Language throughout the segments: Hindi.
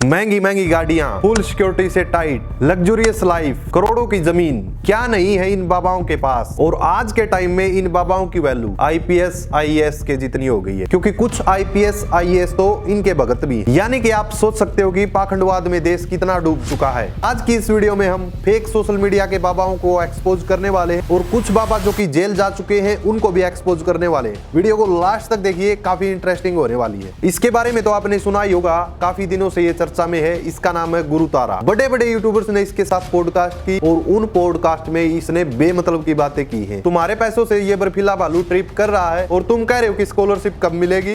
महंगी महंगी गाड़ियां, फुल सिक्योरिटी से टाइट, लग्जरियस लाइफ, करोड़ों की जमीन, क्या नहीं है इन बाबाओं के पास। और आज के टाइम में इन बाबाओं की वैल्यू आईपीएस आईएएस के जितनी हो गई है, क्योंकि कुछ आईपीएस आईएएस तो इनके भगत भी हैं। यानी कि आप सोच सकते हो कि पाखंडवाद में देश कितना डूब चुका है। आज की इस वीडियो में हम फेक सोशल मीडिया के बाबाओं को एक्सपोज करने वाले हैं और कुछ बाबा जो कि जेल जा चुके हैं उनको भी एक्सपोज करने वाले हैं। वीडियो को लास्ट तक देखिए, काफी इंटरेस्टिंग होने वाली है। इसके बारे में तो आपने सुना ही होगा, काफी दिनों से ये चर्चा में है। इसका नाम है गुरु तारा। बड़े बड़े यूट्यूबर्स ने इसके साथ पॉडकास्ट की और उन पॉडकास्ट में इसने बेमतलब की बातें की हैं। तुम्हारे पैसों से ये बर्फीला भालू ट्रिप कर रहा है और तुम कह रहे हो कि स्कॉलरशिप कब मिलेगी।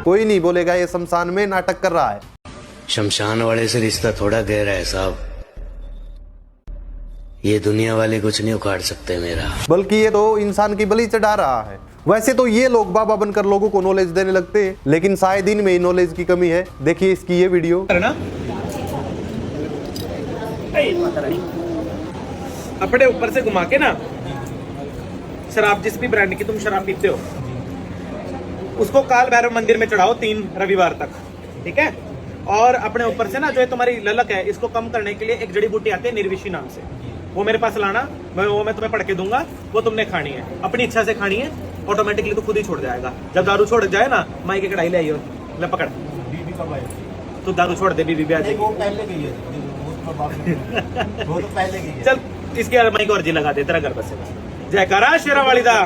कोई नहीं बोलेगा ये शमशान में नाटक कर रहा है। शमशान वाले से रिश्ता थोड़ा गहरा है साहब, ये दुनिया वाले कुछ नहीं उखाड़ सकते मेरा। बल्कि ये तो इंसान की बलि चढ़ा रहा है। वैसे तो ये लोग बाबा बनकर लोगों को नॉलेज देने लगते हैं, लेकिन शायद इनमें ही नॉलेज की कमी है। देखिए इसकी ये वीडियो। अपने ऊपर से घुमा के ना शराब, जिस भी ब्रांड की तुम शराब पीते हो, उसको काल भैरव मंदिर में चढ़ाओ 3 रविवार तक, ठीक है। और अपने ऊपर से ना जो है तुम्हारी ललक है, इसको कम करने के लिए एक जड़ी बूटी आती है निर्विशी नाम से, वो मेरे पास लाना, मैं तुम्हें पढ़ के दूंगा, वो तुमने खानी है, अपनी इच्छा से खानी है। ऑटोमेटिकली तो खुद ही छोड़ जाएगा। जब दारू छोड़ जाए ना, माई की कढ़ाई ले आइयो, ले पकड़। बीबी कब आए? तू दारू छोड़ दे, बीबी ब्याह वो पहले गई है। वो तो पहले गई है। चल इसके माई को अर्जी लगा दे, तेरा घर बसेगा। जयकारा शेरा वालिदा।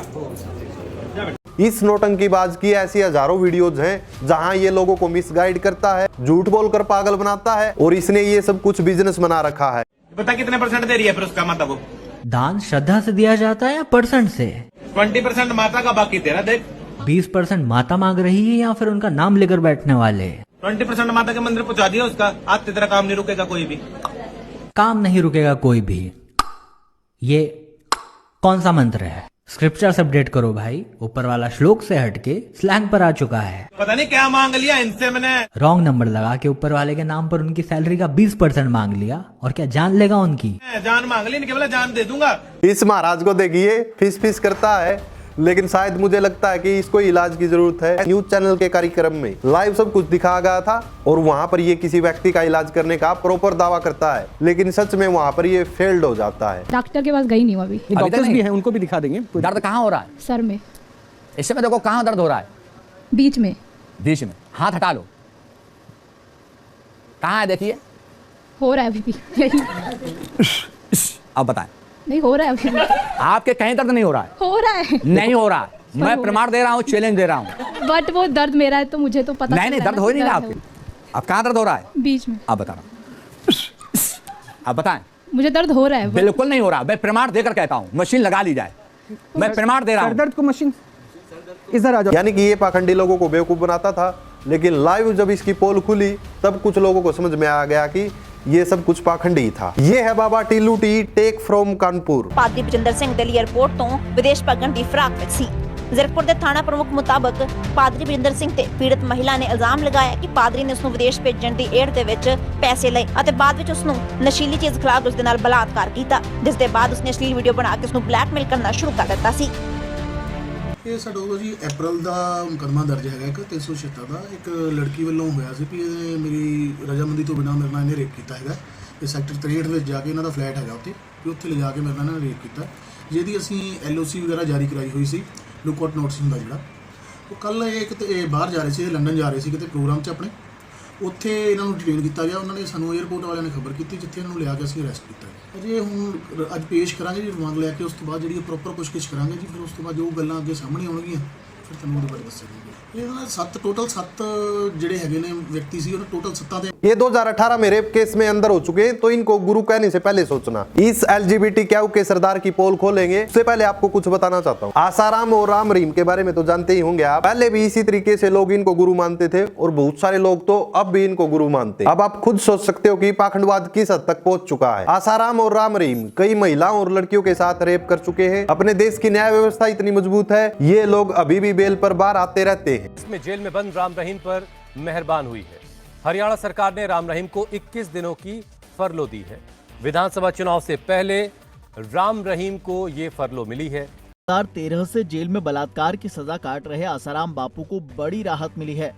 इस नौटंकीबाज की ऐसी हजारों वीडियोज हैं जहां ये लोगों को मिसगाइड करता है, झूठ बोलकर पागल बनाता है और इसने ये सब कुछ बिजनेस बना रखा है। बता कितने परसेंट दे रही है फिर उसका माता को? दान श्रद्धा से दिया जाता है या परसेंट से? 20% माता का, बाकी तेरा देख। 20% माता मांग रही है या फिर उनका नाम लेकर बैठने वाले? 20% माता के मंदिर पहुंचा दिया उसका। आज तेरा काम नहीं रुकेगा कोई भी। काम नहीं रुकेगा कोई भी, ये कौन सा मंत्र है? स्क्रिप्चर से अपडेट करो भाई, ऊपर वाला श्लोक से हटके स्लैंग पर आ चुका है। पता नहीं क्या मांग लिया इनसे मैंने। रॉन्ग नंबर लगा के ऊपर वाले के नाम पर उनकी सैलरी का 20% मांग लिया, और क्या जान लेगा उनकी? जान मांग ली, इनके बोला जान दे दूंगा। इस महाराज को देखिए, फिस फिस करता है, लेकिन शायद मुझे लगता है कि इसको इलाज की जरूरत है। न्यूज चैनल के कार्यक्रम में लाइव सब कुछ दिखाया गया था और वहां पर ये किसी व्यक्ति का इलाज करने का प्रॉपर दावा करता है, लेकिन सच में वहां पर ये फेल्ड हो जाता है। डॉक्टर के पास गई नहीं हूँ अभी। डॉक्टर्स भी हैं, उनको भी दिखा देंगे। दर्द कहाँ हो रहा है? सर में। इस समय देखो कहाँ दर्द हो रहा है? बीच में। बीच में। हाथ हटा लो। कहाँ है देखिए? हो रहा है अभी भी यही। अब बताएं। नहीं हो रहा है अभी। आपके कहीं दर्द नहीं हो रहा है? हो रहा है। नहीं हो रहा है। मैं प्रमाण दे रहा हूँ, चैलेंज दे रहा हूँ। बट वो दर्द मेरा है तो मुझे तो पता नहीं दर्द हो नहीं रहा आपके। अब कहाँ दर्द हो रहा है? बीच में। अब बता रहा हूँ। अब बताएं। मुझे दर्द हो रहा है। बिल्कुल नहीं हो रहा, मैं प्रमाण देकर कहता हूँ। मशीन लगा ली जाए, मैं प्रमाण दे रहा हूँ। दर्द को मशीन इधर आ जाओ। यानी कि ये पाखंडी लोगों को बेवकूफ बनाता था, लेकिन लाइव जब इसकी पोल खुली तब कुछ लोगों को समझ में आ गया कि ये सब कुछ पाखंडी ही था। ये है Baba Tillu tea, take from Kanpur. ਪਾਦਰੀ ਬਜਿੰਦਰ ਸਿੰਘ ਦਿੱਲੀ 에ਅਰਪੋਰਟ ਤੋਂ ਵਿਦੇਸ਼ ਭੱਜਣ ਦੀ ਫਿਰਾਕ ਵਿੱਚ ਸੀ। ਜ਼ੀਰਕਪੁਰ ਦੇ ਥਾਣਾ ਪ੍ਰਮੁੱਖ ਮੁਤਾਬਕ ਪਾਦਰੀ ਬਜਿੰਦਰ ਸਿੰਘ ਤੇ ਪੀੜਤ ਮਹਿਲਾ ਨੇ ਇਲਜ਼ਾਮ ਲਗਾਇਆ ਕਿ ਪਾਦਰੀ ਨੇ ਉਸ ਨੂੰ ਵਿਦੇਸ਼ ਭੇਜਣ ਦੀ ਏੜ ਦੇ ਵਿੱਚ ਪੈਸੇ ਲਏ ਅਤੇ ਬਾਅਦ ਵਿੱਚ ਉਸ ਨੂੰ ਨਸ਼ੀਲੀ ਚੀਜ਼ ਖਿਲਾ ਕੇ ਉਸ ਦੇ ਨਾਲ ਬਲਾਤਕਾਰ ਕੀਤਾ, ਜਿਸ ਦੇ ਬਾਅਦ ਉਸਨੇ ਅਸ਼ਲੀਲ ਵੀਡੀਓ ਬਣਾ ਕੇ ਉਸ ਨੂੰ ਬਲੈਕਮੇਲ ਕਰਨਾ ਸ਼ੁਰੂ ਕਰ ਦਿੱਤਾ ਸੀ। ਇਹ ਸਾਡਾ ਉਹ ਜੀ ਅਪ੍ਰੈਲ ਦਾ ਮੁਕੱਦਮਾ ਦਰਜ ਹੈਗਾ ਇੱਕ 376 ਦਾ। ਇੱਕ ਲੜਕੀ ਵੱਲੋਂ ਹੋਇਆ ਸੀ ਵੀ ਇਹ ਮੇਰੀ ਰਜਾਮੰਦੀ ਤੋਂ ਬਿਨਾਂ ਮੇਰੇ ਨਾਲ ਇਹਨੇ ਰੇਪ ਕੀਤਾ ਹੈਗਾ। ਇਹ ਸੈਕਟਰ 63 ਵਿੱਚ ਜਾ ਕੇ ਇਹਨਾਂ ਦਾ ਫਲੈਟ ਹੈਗਾ ਉੱਥੇ, ਵੀ ਉੱਥੇ ਲਿਜਾ ਕੇ ਮੇਰੇ ਨਾਲ ਇਹਨਾਂ ਨੇ ਰੇਪ ਕੀਤਾ, ਜਿਹਦੀ ਅਸੀਂ LOC ਵਗੈਰਾ ਜਾਰੀ ਕਰਾਈ ਹੋਈ ਸੀ। ਲੁੱਕ ਆਊਟ ਨੋਟਿਸ ਹੁੰਦਾ ਜਿਹੜਾ। ਉਹ ਕੱਲ੍ਹ ਇਹ ਕਿਤੇ ਬਾਹਰ ਜਾ ਰਹੇ ਸੀ, ਲੰਡਨ ਜਾ ਰਹੇ ਸੀ ਕਿਤੇ ਪ੍ਰੋਗਰਾਮ 'ਚ ਆਪਣੇ। ਉੱਥੇ ਇਹਨਾਂ ਨੂੰ ਡਿਟੇਨ ਕੀਤਾ ਗਿਆ। ਉਹਨਾਂ ਨੇ ਸਾਨੂੰ 에ਅਰਪੋਰਟ ਵਾਲਿਆਂ ਨੇ ਖਬਰ ਕੀਤੀ, ਜਿੱਥੇ ਇਹਨਾਂ ਨੂੰ ਲਿਆ ਕੇ ਅਸੀਂ ਅਰੈਸਟ ਕੀਤਾ। ਅਜੇ ਹੁਣ ਅੱਜ ਪੇਸ਼ ਕਰਾਂਗੇ ਜੀ ਰਿਮਾਂਡ ਲੈ ਕੇ, ਉਸ ਤੋਂ ਬਾਅਦ ਜਿਹੜੀ ਪ੍ਰੋਪਰ ਪੁੱਛਗਿੱਛ ਕਰਾਂਗੇ ਜੀ। ਫਿਰ ਉਸ ਤੋਂ ਬਾਅਦ ਜੋ ਗੱਲਾਂ ਅੱਗੇ ਸਾਹਮਣੇ ਆਉਣਗੀਆਂ ਫਿਰ ਤੁਹਾਨੂੰ ਉਹਦੇ ਬਾਰੇ ਦੱਸਾਂਗੇ। ਇਹਨਾਂ 7 टोटल 7 ਜਿਹੜੇ ਹੈਗੇ ਨੇ ਵਿਅਕਤੀ ਸੀ, ਉਹਨਾਂ टोटल 7 ਦੇ ये 2018 में रेप केस में अंदर हो चुके हैं, तो इनको गुरु कहने से पहले सोचना। इस LGBT क्यू के सरदार की पोल खोलेंगे उससे पहले आपको कुछ बताना चाहता हूँ। आसाराम और राम रहीम के बारे में तो जानते ही होंगे आप। पहले भी इसी तरीके से लोग इनको गुरु मानते थे और बहुत सारे लोग तो अब भी इनको गुरु मानते। अब आप खुद सोच सकते हो कि पाखंडवाद किस हद तक पहुंच चुका है। आसाराम और राम रहीम कई महिलाओं और लड़कियों के साथ रेप कर चुके हैं। अपने देश की न्याय व्यवस्था इतनी मजबूत है, ये लोग अभी भी बेल पर बाहर आते रहते हैं। इसमें जेल में बंद राम रहीम पर मेहरबान हुई है। हरियाणा सरकार ने राम रहीम को 21 दिनों की फरलो दी है। विधानसभा चुनाव से पहले राम रहीम को ये फरलो मिली है। 2013 से जेल में बलात्कार की सजा काट रहे आसाराम बापू को बड़ी राहत मिली है।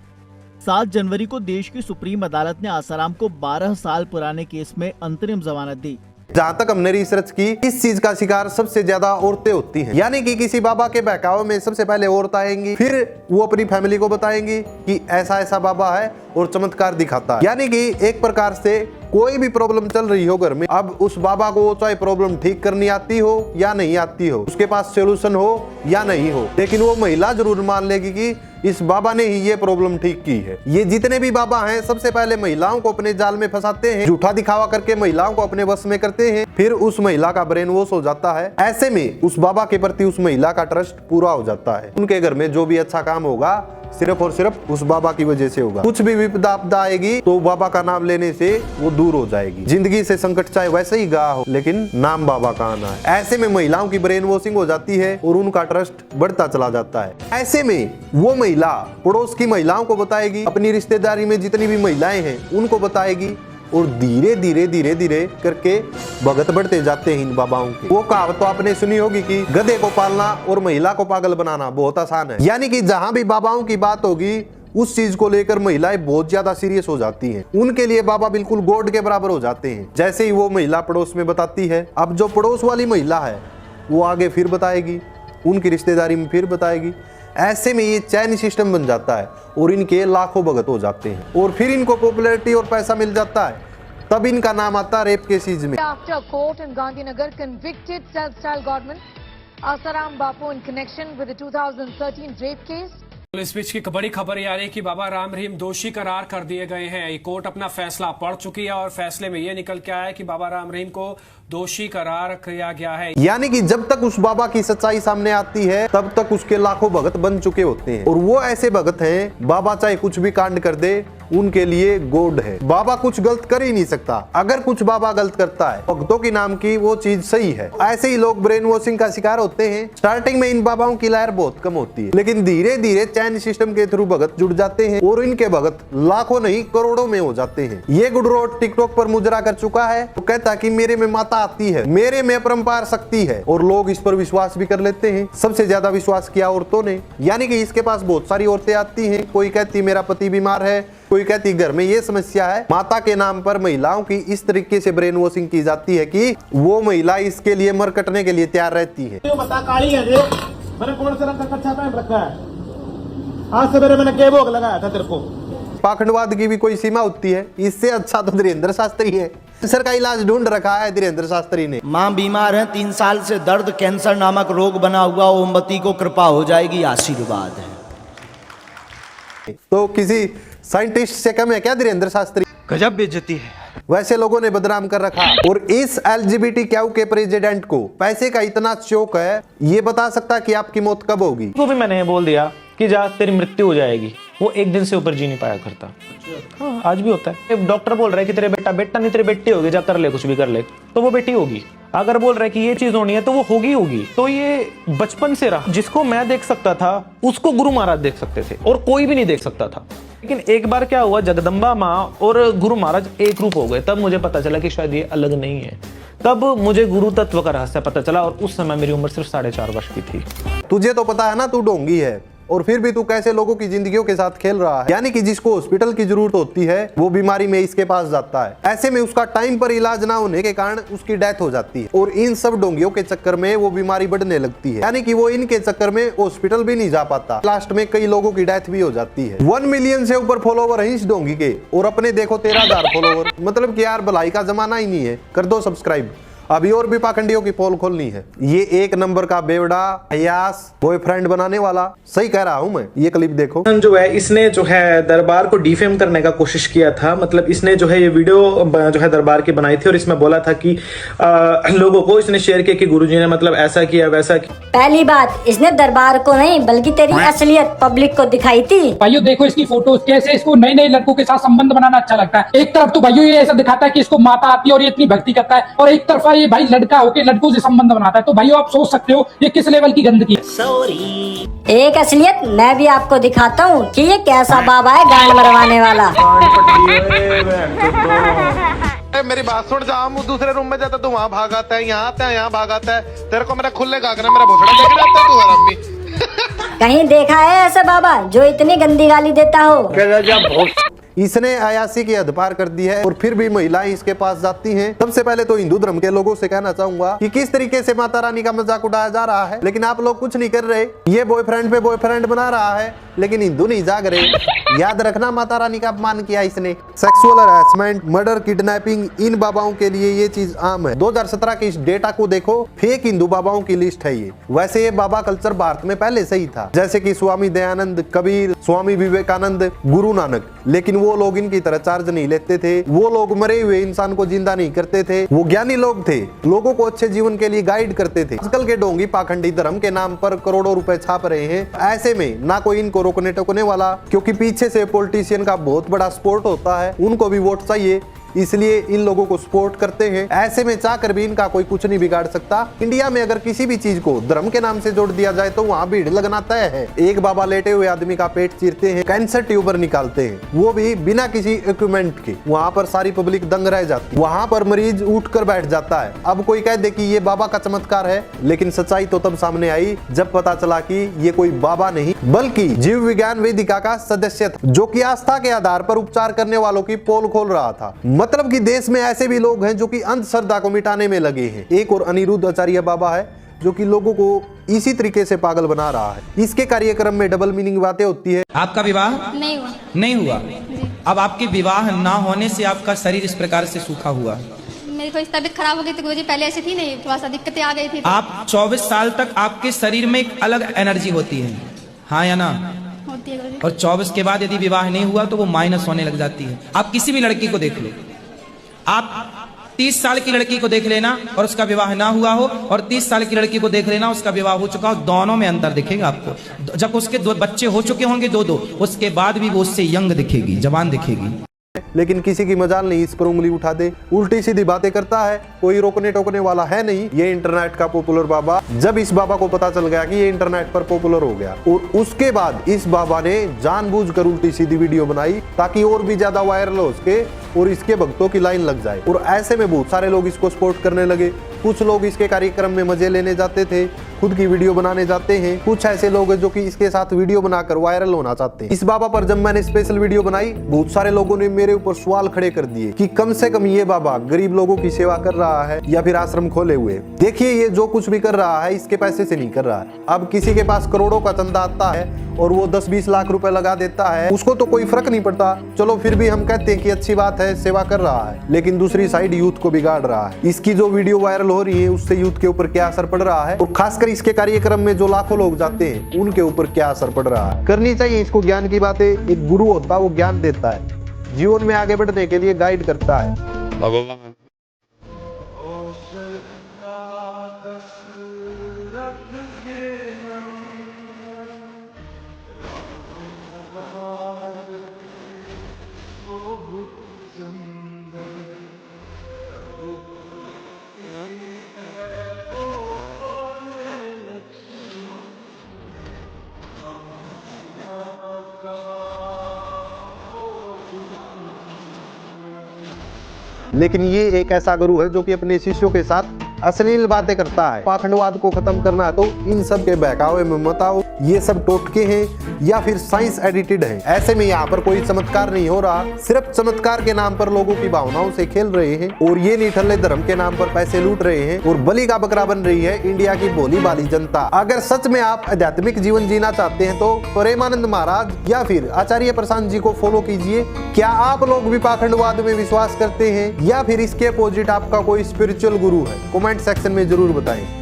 7 जनवरी को देश की सुप्रीम अदालत ने आसाराम को 12 साल पुराने केस में अंतरिम जमानत दी। जहाँ तक हमने रिसर्च की, इस चीज का शिकार सबसे ज्यादा औरतें होती हैं। यानी कि किसी बाबा के बहकावे में सबसे पहले औरत आएंगी, फिर वो अपनी फैमिली को बताएंगी कि ऐसा ऐसा बाबा है और चमत्कार दिखाता है। यानी कि एक प्रकार से कोई भी प्रॉब्लम चल रही हो घर में, अब उस बाबा को चाहे प्रॉब्लम ठीक करनी आती हो या नहीं आती हो, उसके पास सोल्यूशन हो या नहीं हो, लेकिन वो महिला जरूर मान लेगी कि इस बाबा ने ही ये प्रॉब्लम ठीक की है। ये जितने भी बाबा हैं सबसे पहले महिलाओं को अपने जाल में फंसाते हैं, झूठा दिखावा करके महिलाओं को अपने वश में करते हैं, फिर उस महिला का ब्रेन वॉश हो जाता है। ऐसे में उस बाबा के प्रति उस महिला का ट्रस्ट पूरा हो जाता है। उनके घर में जो भी अच्छा काम होगा सिर्फ और सिर्फ उस बाबा की वजह से होगा। कुछ भी विपदा आपदा आएगी तो बाबा का नाम लेने से वो दूर हो जाएगी। जिंदगी से संकट चाहे वैसे ही गा हो, लेकिन नाम बाबा का आना है। ऐसे में महिलाओं की ब्रेन वॉशिंग हो जाती है और उनका ट्रस्ट बढ़ता चला जाता है। ऐसे में वो महिला पड़ोस की महिलाओं को बताएगी, अपनी रिश्तेदारी में जितनी भी महिलाएं हैं उनको बताएगी, और धीरे धीरे धीरे धीरे करके भगत बढ़ते जाते हैं इन बाबाओं के। वो कहावत तो आपने सुनी होगी कि गधे को पालना और महिला को पागल बनाना बहुत आसान है। यानी कि जहां भी बाबाओं की बात होगी उस चीज को लेकर महिलाएं बहुत ज्यादा सीरियस हो जाती हैं। उनके लिए बाबा बिल्कुल गॉड के बराबर हो जाते हैं। जैसे ही वो महिला पड़ोस में बताती है, अब जो पड़ोस वाली महिला है वो आगे फिर बताएगी, उनकी रिश्तेदारी में फिर बताएगी। ऐसे में ये चैन सिस्टम बन जाता है और इनके लाखों भगत हो जाते हैं और फिर इनको पॉपुलैरिटी और पैसा मिल जाता है। तब इनका नाम आता है रेप केसेस में। After court in Gandhinagar convicted self-styled godman Asaram Bapu in connection with the 2013 rape case. इस बीच की बड़ी खबर ये आ रही है कि बाबा राम रहीम दोषी करार कर दिए गए हैं। कोर्ट अपना फैसला पढ़ चुकी है और फैसले में ये निकल के आया है कि बाबा राम रहीम को दोषी करार किया गया है। यानी कि जब तक उस बाबा की सच्चाई सामने आती है तब तक उसके लाखों भगत बन चुके होते हैं और वो ऐसे भगत हैं, बाबा चाहे कुछ भी कांड कर दे उनके लिए गॉड है। बाबा कुछ गलत कर ही नहीं सकता। अगर कुछ बाबा गलत करता है भक्तों की नाम की वो चीज सही है। ऐसे ही लोग ब्रेन वॉशिंग का शिकार होते हैं। स्टार्टिंग में इन बाबाओं की लहर बहुत कम होती है, लेकिन धीरे धीरे चैन सिस्टम के थ्रू भगत जुड़ जाते हैं और इनके भगत लाखों नहीं करोड़ों में हो जाते हैं। ये गुडरोड टिकटॉक पर मुजरा कर चुका है, तो कहता कि मेरे में माता आती है, मेरे में अपरंपार शक्ति है, और लोग इस पर विश्वास भी कर लेते हैं। सबसे ज्यादा विश्वास किया औरतों ने। यानी कि इसके पास बहुत सारी औरतें आती हैं, कोई कहती मेरा पति बीमार है, कोई कहती घर में ये समस्या है। माता के नाम पर महिलाओं की इस तरीके से ब्रेन वॉशिंग की जाती है कि वो महिला इसके लिए मर कटने के लिए तैयार रहती है। बता काली है देख, मैंने कौन सा रंग का कच्चा पहन रखा है? आज सवेरे मैंने क्या भोग लगाया था तेरे को? पाखंडवाद की भी कोई सीमा होती है। इससे अच्छा तो धीरेन्द्र शास्त्री है। कैंसर का इलाज ढूंढ रखा है धीरेन्द्र शास्त्री ने। माँ बीमार है, 3 साल से दर्द कैंसर नामक रोग बना हुआ, ओमवती को कृपा हो जाएगी, आशीर्वाद है। तो किसी साइंटिस्ट से कम है क्या धीरेन्द्र शास्त्री? गजब बेइज्जती है। वैसे लोगों ने बदनाम कर रखा। और इस LGBT क्यू के प्रेसिडेंट को पैसे का इतना शौक है, ये बता सकता कि आपकी मौत कब होगी। तो भी मैंने बोल दिया कि जा तेरी मृत्यु हो जाएगी। वो एक दिन से ऊपर जी नहीं पाया करता। हाँ, आज भी होता है। डॉक्टर बोल रहा है कि तेरे बेटा नहीं तेरी बेटी होगी, जा कर ले, कुछ भी कर ले, तो वो बेटी होगी। अगर बोल रहा है कि ये चीज होनी है तो वो होगी। तो ये बचपन से रहा। जिसको मैं देख सकता था उसको गुरु महाराज देख सकते थे और कोई भी नहीं देख सकता था। लेकिन एक बार क्या हुआ, जगदम्बा माँ और गुरु महाराज एक रूप हो गए। तब मुझे पता चला कि शायद ये अलग नहीं है। तब मुझे गुरु तत्व का रहस्य पता चला और उस समय मेरी उम्र सिर्फ 4.5 वर्ष की थी। तुझे तो पता है ना तू ढोंगी है, और फिर भी तू कैसे लोगों की जिंदगियों के साथ खेल रहा है। यानी कि जिसको हॉस्पिटल की जरूरत होती है वो बीमारी में इसके पास जाता है। ऐसे में उसका टाइम पर इलाज ना होने के कारण उसकी डेथ हो जाती है और इन सब ढोंगियों के चक्कर में वो बीमारी बढ़ने लगती है। यानी कि वो इनके चक्कर में हॉस्पिटल भी नहीं जा पाता। लास्ट में कई लोगों की डेथ भी हो जाती है। 1 मिलियन से ऊपर फॉलोवर है इस ढोंगी के और अपने देखो 13,000 फॉलोवर। मतलब कि यार भलाई का जमाना ही नहीं है। कर दो सब्सक्राइब। अभी और भी पाखंडियों की पोल खोलनी है। ये एक नंबर का बेवड़ा अयास बॉयफ्रेंड बनाने वाला, सही कह रहा हूं मैं। ये क्लिप देखो। जो है इसने जो है दरबार को डिफेम करने का कोशिश किया था। मतलब इसने जो है ये वीडियो जो है दरबार की बनाई थी और इसमें बोला था कि लोगों को इसने शेयर किया कि गुरुजी ने मतलब ऐसा किया वैसा किया। पहली बात, इसने दरबार को नहीं बल्कि तेरी असलियत पब्लिक को दिखाई थी। भाइयों देखो इसकी फोटोज, कैसे इसको नए नए लड़कों के साथ संबंध बनाना अच्छा लगता है। एक तरफ तो भाइयों ये ऐसा दिखाता है कि इसको माता आती है और ये इतनी भक्ति करता है, और एक तरफा ये भाई लड़का होकर लड़कों से संबंध बनाता है। तो भाइयों आप सोच सकते हो ये किस लेवल की गंदगी। एक असलियत मैं भी आपको दिखाता हूँ कि ये कैसा बाबा है गांड मरवाने वाला। मेरी बात सुन, जहाँ मुझ दूसरे रूम में जाता तू वहाँ भाग आता है, यहाँ आता है यहाँ भाग आता है। तेरे को मेरा खुले गागना मेरा भोसड़ा देख जाता है तू आराम। कहीं देखा है ऐसा बाबा जो इतनी गंदी गाली देता हो? इसने अयासी की हद पार कर दी है और फिर भी महिलाएं इसके पास जाती हैं। सबसे पहले तो हिंदू धर्म के लोगों से कहना चाहूंगा कि किस तरीके से माता रानी का मजाक उड़ाया जा रहा है, लेकिन आप लोग कुछ नहीं कर रहे। ये बॉयफ्रेंड पे बॉयफ्रेंड बना रहा है लेकिन हिंदू नहीं जाग रहे। याद रखना, माता रानी का अपमान किया इसने। सेक्सुअल हरासमेंट, मर्डर, किडनैपिंग, इन बाबाओं के लिए ये चीज आम है। 2017 के इस डेटा को देखो, फेक हिंदू बाबाओं की लिस्ट है ये। वैसे ये बाबा कल्चर भारत में पहले से ही था, जैसे कि स्वामी दयानंद, कबीर, स्वामी विवेकानंद, गुरु नानक। लेकिन वो लोग इनकी तरह चार्ज नहीं लेते थे। वो लोग मरे हुए इंसान को जिंदा नहीं करते थे। वो ज्ञानी लोग थे, लोगों को अच्छे जीवन के लिए गाइड करते थे। आजकल के ढोंगी पाखंडी धर्म के नाम पर करोड़ों रुपए छाप रहे हैं। ऐसे में ना कोई इनको रोकने टोकने वाला, क्योंकि पीछे से पॉलिटिशियन का बहुत बड़ा सपोर्ट होता है। उनको भी वोट चाहिए, इसलिए इन लोगों को सपोर्ट करते हैं। ऐसे में चाहकर भी इनका कोई कुछ नहीं बिगाड़ सकता। इंडिया में अगर किसी भी चीज को धर्म के नाम से जोड़ दिया जाए तो वहाँ भीड़ लगना तय है। एक बाबा लेटे हुए आदमी का पेट चीरते हैं, कैंसर ट्यूबर निकालते हैं, वो भी बिना किसी इक्विपमेंट के। वहाँ पर सारी पब्लिक दंग रह जाती है। वहाँ पर मरीज उठकर बैठ जाता है। अब कोई कह दे कि ये बाबा का चमत्कार है, लेकिन सच्चाई तो तब सामने आई जब पता चला कि ये कोई बाबा नहीं बल्कि जीव विज्ञान वेदिका का सदस्य था, जो कि आस्था के आधार पर उपचार करने वालों की पोल खोल रहा था। मतलब कि देश में ऐसे भी लोग हैं जो कि अंधश्रद्धा को मिटाने में लगे हैं। एक और अनिरुद्ध आचार्य बाबा है जो कि लोगों को इसी तरीके से पागल बना रहा है। इसके कार्यक्रम में डबल मीनिंग बातें होती है। आपका विवाह नहीं हुआ। अब आपके विवाह ना होने से आपका शरीर इस प्रकार से सूखा हुआ। मेरी कोई तबीयत खराब हो गई थी गुरुजी, पहले ऐसी थी नहीं, थोड़ा सा दिक्कतें आ गई थी। आप 24 साल तक आपके शरीर में एक अलग एनर्जी होती है, हाँ या ना? होती है। और 24 के बाद यदि विवाह नहीं हुआ तो वो माइनस होने लग जाती है। आप किसी भी लड़की को देख लो, आप 30 साल की लड़की को देख लेना और उसका विवाह ना हुआ हो, और 30 साल की लड़की को देख लेना उसका विवाह हो चुका हो, दोनों में अंतर दिखेगा आपको। जब उसके 2 बच्चे हो चुके होंगे, 2 उसके बाद भी वो उससे यंग दिखेगी, जवान दिखेगी। लेकिन किसी की मजाल नहीं इस पर उंगली उठा दे, उल्टी सीधी बातें करता है, कोई रोकने टोकने वाला है नहीं। ये इंटरनेट का पॉपुलर बाबा। जब इस बाबा को पता चल गया कि ये इंटरनेट पर पॉपुलर हो गया, और उसके बाद इस बाबा ने जानबूझकर उल्टी सीधी वीडियो बनाई ताकि और भी ज्यादा वायरल हो सके और इसके भक्तों की लाइन लग जाए। और ऐसे में बहुत सारे लोग इसको सपोर्ट करने लगे। कुछ लोग इसके कार्यक्रम में मजे लेने जाते थे, खुद की वीडियो बनाने जाते हैं। कुछ ऐसे लोग हैं जो कि इसके साथ वीडियो बनाकर वायरल होना चाहते हैं। इस बाबा पर जब मैंने स्पेशल वीडियो बनाई, बहुत सारे लोगों ने मेरे ऊपर सवाल खड़े कर दिए कि कम से कम ये बाबा गरीब लोगों की सेवा कर रहा है या फिर आश्रम खोले हुए। देखिए, ये जो कुछ भी कर रहा है इसके पैसे से नहीं कर रहा है। अब किसी के पास करोड़ों का चंदा आता है और वो 10-20 लाख रुपए लगा देता है, उसको तो कोई फर्क नहीं पड़ता। चलो फिर भी हम कहते हैं कि अच्छी बात है, सेवा कर रहा है। लेकिन दूसरी साइड यूथ को बिगाड़ रहा है। इसकी जो वीडियो वायरल हो रही है उससे यूथ के ऊपर क्या असर पड़ रहा है, और खासकर इसके कार्यक्रम में जो लाखों लोग जाते हैं उनके ऊपर क्या असर पड़ रहा है। करनी चाहिए इसको ज्ञान की बातें। एक गुरु होता है, वो ज्ञान देता है, जीवन में आगे बढ़ने के लिए गाइड करता है। लेकिन ये एक ऐसा गुरु है जो कि अपने शिष्यों के साथ अश्लील बातें करता है। पाखंडवाद को खत्म करना है तो इन सब के बहकावे में मत आओ। ये सब टोटके हैं या फिर साइंस एडिटेड है। ऐसे में यहाँ पर कोई चमत्कार नहीं हो रहा, सिर्फ चमत्कार के नाम पर लोगों की भावनाओं से खेल रहे हैं और ये निठल्ले धर्म के नाम पर पैसे लूट रहे हैं और बलि का बकरा बन रही है इंडिया की भोली भाली जनता। अगर सच में आप आध्यात्मिक जीवन जीना चाहते हैं तो प्रेमानंद महाराज या फिर आचार्य प्रशांत जी को फॉलो कीजिए। क्या आप लोग भी पाखंडवाद में विश्वास करते हैं या फिर इसके अपोजिट आपका कोई स्पिरिचुअल गुरु है? कमेंट सेक्शन में जरूर बताएं।